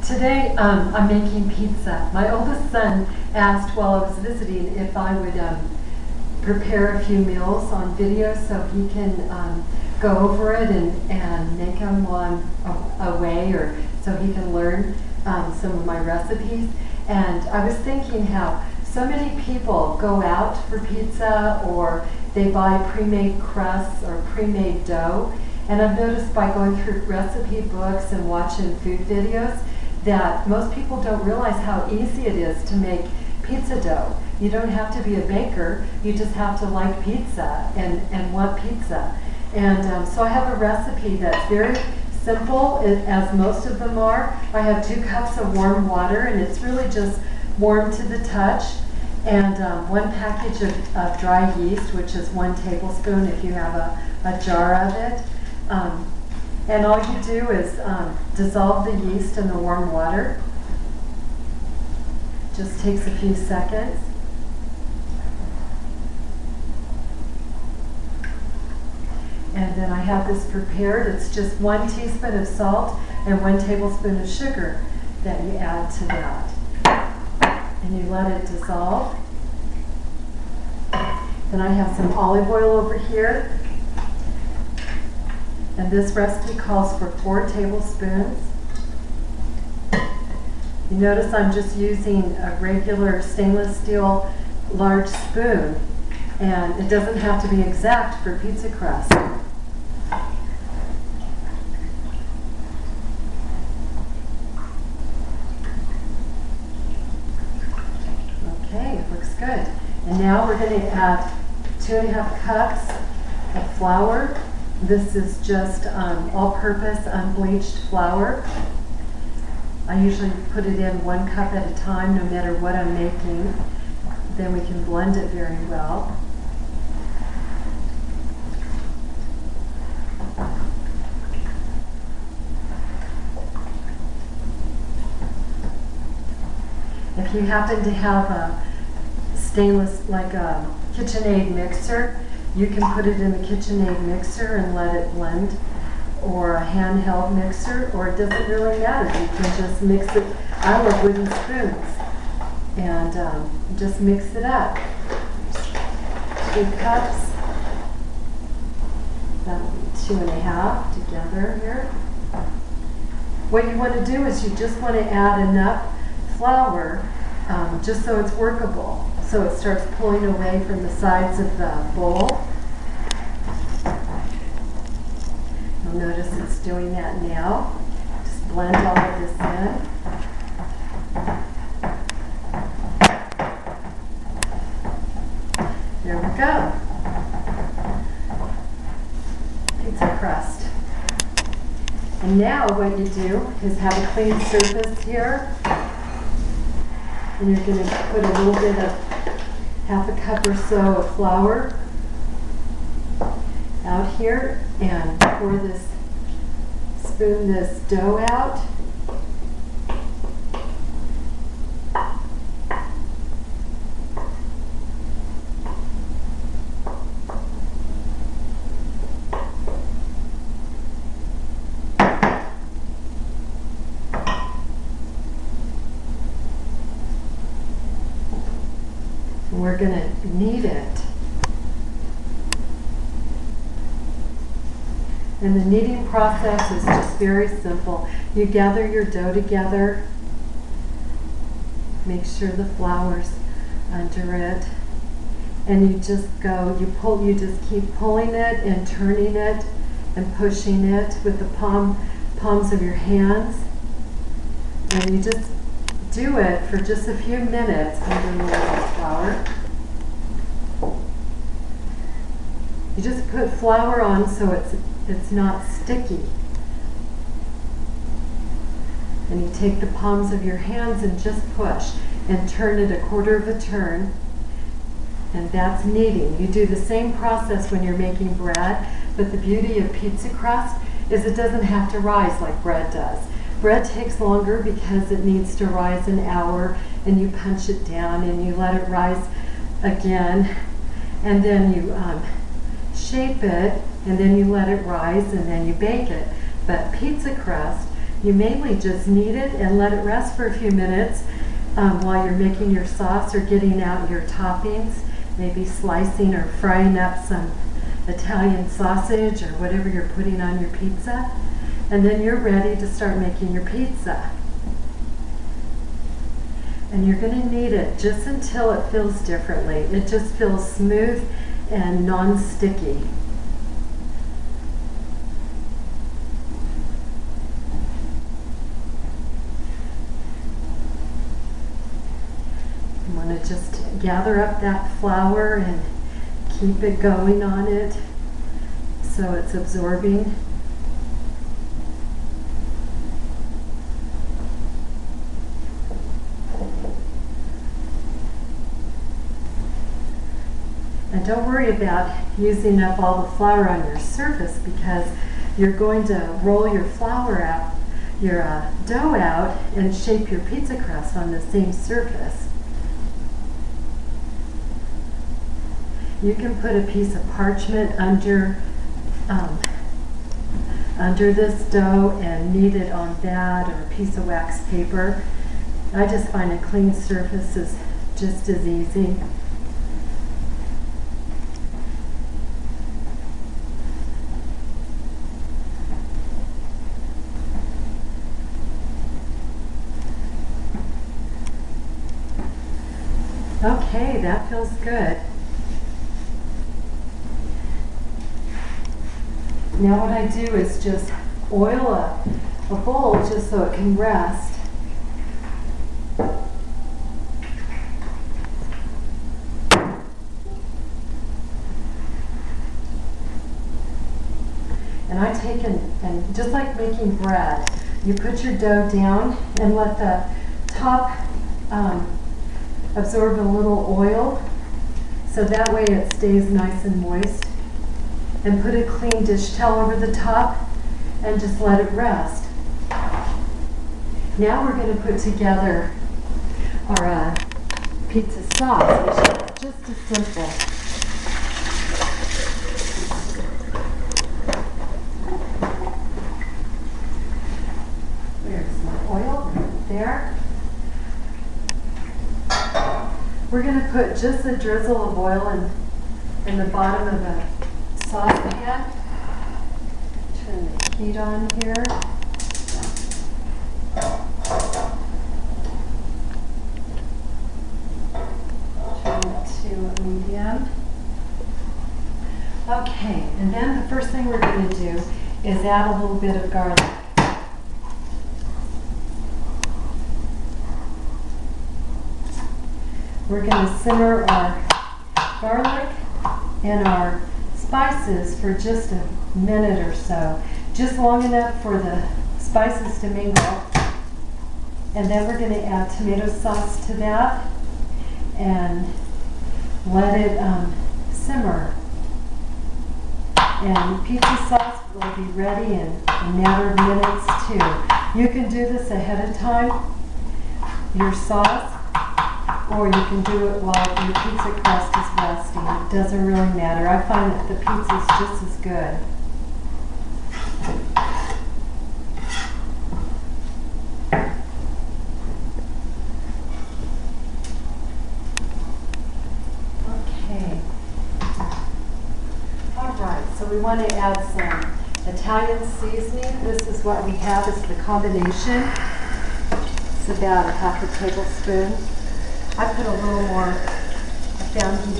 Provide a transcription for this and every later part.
Today I'm making pizza. My oldest son asked while I was visiting if I would prepare a few meals on video so he can go over it and make them while I'm away, or so he can learn some of my recipes. And I was thinking how so many people go out for pizza, or they buy pre-made crusts or pre-made dough. And I've noticed by going through recipe books and watching food videos that most people don't realize how easy it is to make pizza dough. You don't have to be a baker, you just have to like pizza and want pizza. And so I have a recipe that's very simple, as most of them are. I have 2 cups of warm water, and it's really just warm to the touch. And 1 package of dry yeast, which is 1 tablespoon if you have a jar of it. And all you do is dissolve the yeast in the warm water. Just takes a few seconds. And then I have this prepared. It's just 1 teaspoon of salt and 1 tablespoon of sugar that you add to that. And you let it dissolve. Then I have some olive oil over here. And this recipe calls for 4 tablespoons. You notice I'm just using a regular stainless steel large spoon, and it doesn't have to be exact for pizza crust. Okay, it looks good. And now we're going to add 2½ cups of flour. This is just all-purpose unbleached flour. I usually put it in 1 cup at a time, no matter what I'm making. Then we can blend it very well. If you happen to have a stainless, like a KitchenAid mixer, you can put it in the KitchenAid mixer and let it blend, or a handheld mixer, or it doesn't really matter. You can just mix it. I love wooden spoons, and just mix it up. 2 cups. That'll be 2½ together here. What you want to do is you just want to add enough flour just so it's workable. So it starts pulling away from the sides of the bowl. You'll notice it's doing that now. Just blend all of this in. There we go. Pizza crust. And now what you do is have a clean surface here. And you're going to put a little bit of ½ cup or so of flour out here and pour this, spoon this dough out. We're going to knead it. And the kneading process is just very simple. You gather your dough together, make sure the flour's under it, and you just go, you just keep pulling it and turning it and pushing it with the palms of your hands. And you just do it for just a few minutes under the flour. You just put flour on so it's not sticky. And you take the palms of your hands and just push and turn it 1/4 of a turn. And that's kneading. You do the same process when you're making bread, but the beauty of pizza crust is it doesn't have to rise like bread does. Bread takes longer because it needs to rise an hour, and you punch it down and you let it rise again, and then you shape it, and then you let it rise, and then you bake it. But pizza crust, You mainly just knead it and let it rest for a few minutes while you're making your sauce or getting out your toppings, maybe slicing or frying up some Italian sausage or whatever you're putting on your pizza. And then you're ready to start making your pizza. And you're going to knead it just until it feels differently. It just feels smooth and non-sticky. You want to just gather up that flour and keep it going on it so it's absorbing. And don't worry about using up all the flour on your surface, because you're going to roll your flour out, your dough out, and shape your pizza crust on the same surface. You can put a piece of parchment under this dough and knead it on that, or a piece of wax paper. I just find a clean surface is just as easy. Okay, that feels good. Now what I do is just oil a bowl just so it can rest. And I take and just like making bread, you put your dough down and let the top absorb a little oil, so that way it stays nice and moist. And put a clean dish towel over the top and just let it rest. Now we're going to put together our pizza sauce, which is just as simple. There's my oil right there. We're going to put just a drizzle of oil in the bottom of the saucepan. Turn the heat on here. Turn it to medium. Okay, and then the first thing we're going to do is add a little bit of garlic. We're going to simmer our garlic and our spices for just a minute or so, just long enough for the spices to mingle. And then we're going to add tomato sauce to that and let it simmer. And pizza sauce will be ready in a matter of minutes too. You can do this ahead of time, your sauce, or you can do it while your pizza crust is resting. It doesn't really matter. I find that the pizza is just as good. Okay. All right, so we want to add some Italian seasoning. This is what we have. It's the combination. It's about a half a tablespoon. I put a little more. I found he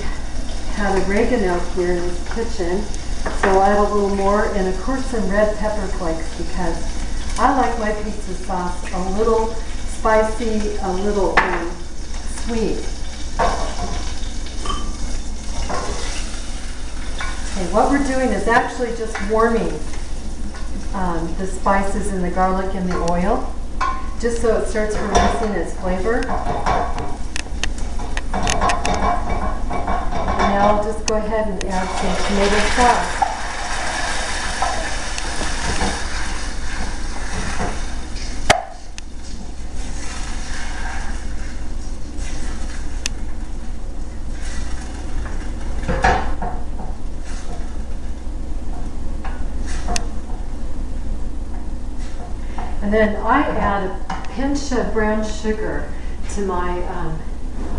had oregano here in his kitchen, so I'll add a little more, and of course some red pepper flakes, because I like my pizza sauce a little spicy, a little sweet. Okay, what we're doing is actually just warming the spices and the garlic and the oil, just so it starts releasing its flavor. Now I'll just go ahead and add some tomato sauce. And then I add a pinch of brown sugar to my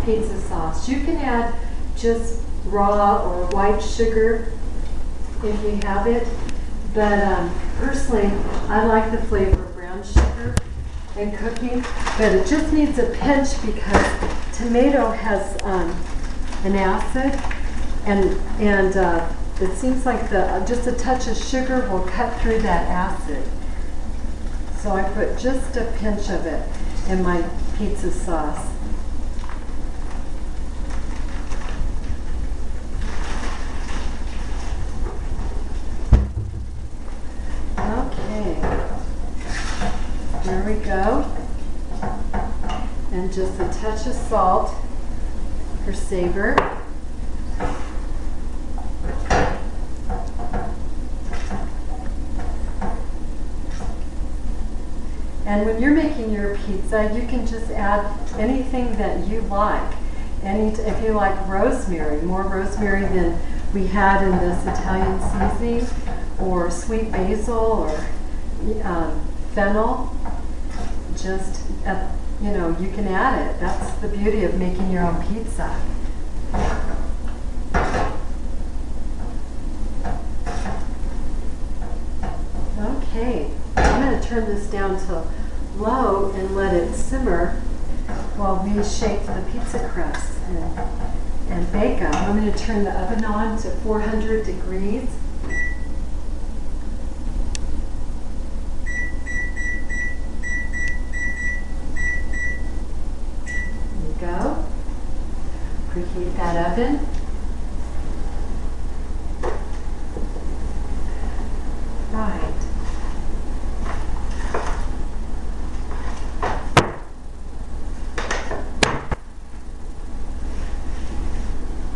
pizza sauce. You can add just raw or white sugar if you have it, but personally I like the flavor of brown sugar in cooking, but it just needs a pinch because tomato has an acid, and it seems like just a touch of sugar will cut through that acid. So I put just a pinch of it in my pizza sauce. Okay, there we go. And just a touch of salt for savor. And when you're making your pizza, you can just add anything that you like. If you like rosemary, more rosemary than we had in this Italian seasoning, or sweet basil, or fennel, just you can add it. That's the beauty of making your own pizza. Okay, I'm going to turn this down to low and let it simmer while we shape the pizza crust and bake them. I'm going to turn the oven on to 400 degrees. There you go. Preheat that oven. Right.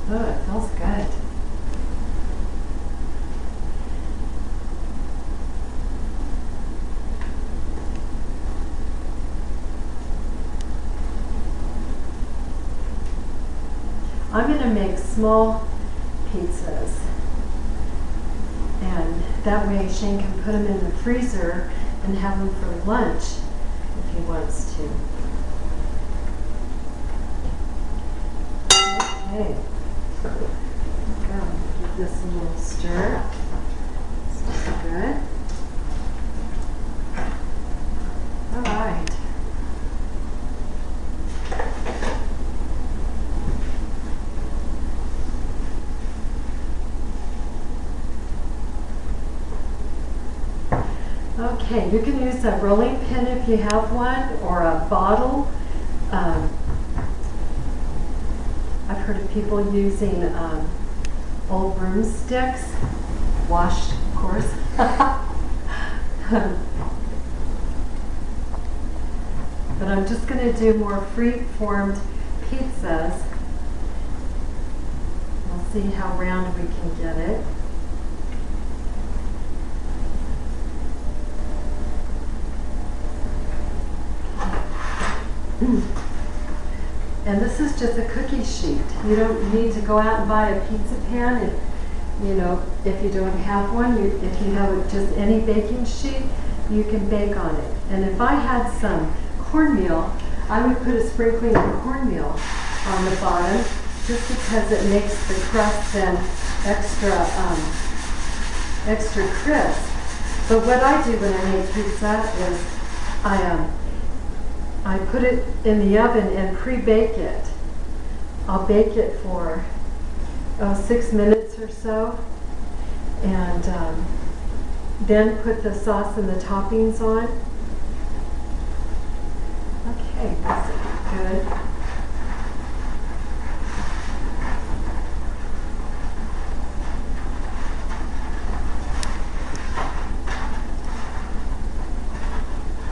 Oh, it smells good. I'm going to make small pizzas, and that way Shane can put them in the freezer and have them for lunch if he wants to. Okay. Give this a little stir. This is good. All right. Okay, you can use a rolling pin if you have one, or a bottle. I've heard of people using old broomsticks, washed, of course. But I'm just going to do more free-formed pizzas. We'll see how round we can get it. And this is just a cookie sheet. You don't need to go out and buy a pizza pan. If you don't have one, if you have just any baking sheet, you can bake on it. And if I had some cornmeal, I would put a sprinkling of cornmeal on the bottom, just because it makes the crust then extra crisp. But what I do when I make pizza is I put it in the oven and pre-bake it. I'll bake it for 6 minutes or so, and then put the sauce and the toppings on. Okay, that's good.